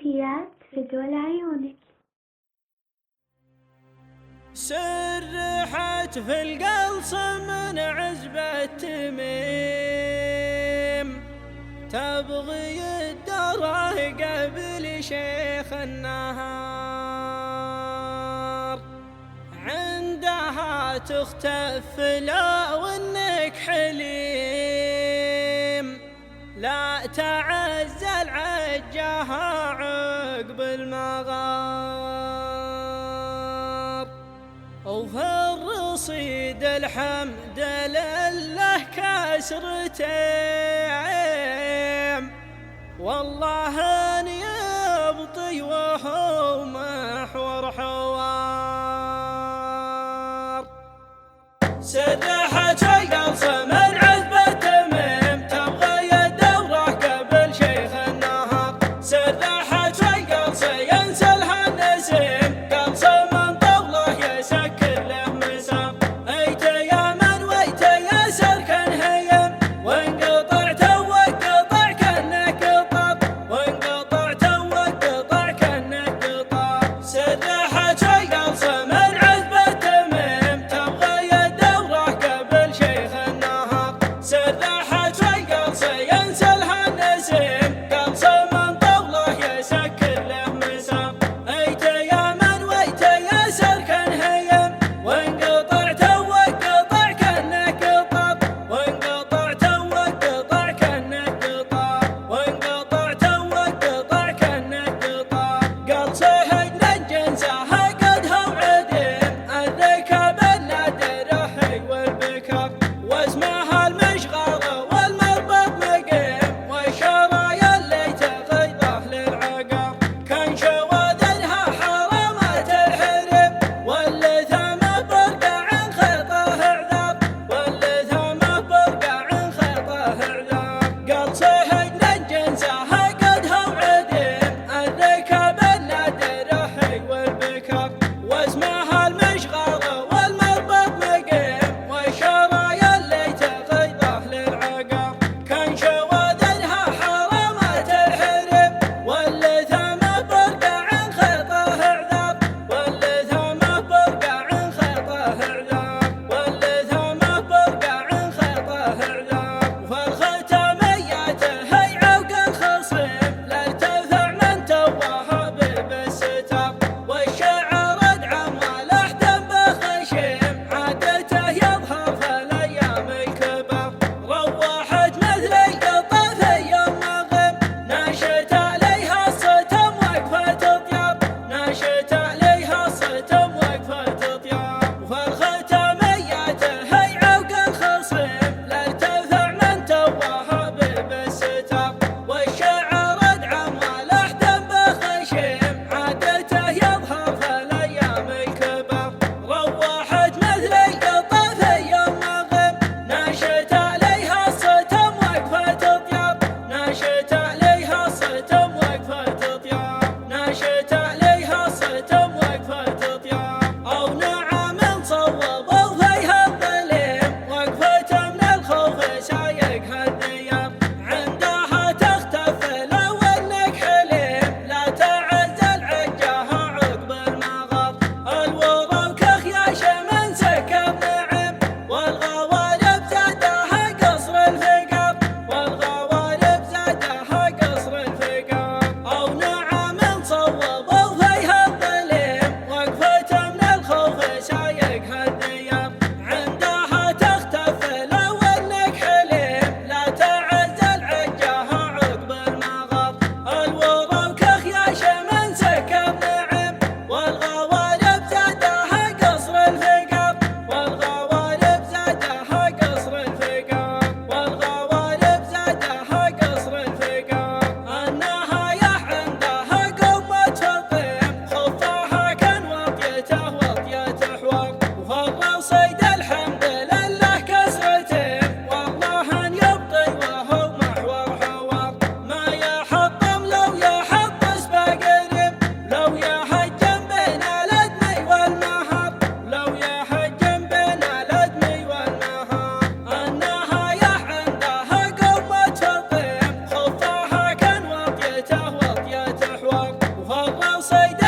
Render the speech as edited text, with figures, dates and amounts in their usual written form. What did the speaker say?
تحيات فدوى عيونك. سرحت في القلص من عزبة تميم، تبغي الدره قبل شيخ النهار، عندها تختف لو انك حليم، لا تعزل عجها عقب المغار. وفي الرصيد الحمد لله كسرتين، والله ان يبطي وهو محور حوار. سرحت القلص من عذبة تميم، تبغى الدورة قبل شيخ النهار. سرحت القلص ينسلها النسيم، قلص من طوله يسكر له مسام. ايت يا من ويت يا سركن هيم، وانقطع توقطع كأنك قطار، وانقطع توقطع كأنك قطار. سرحت صيد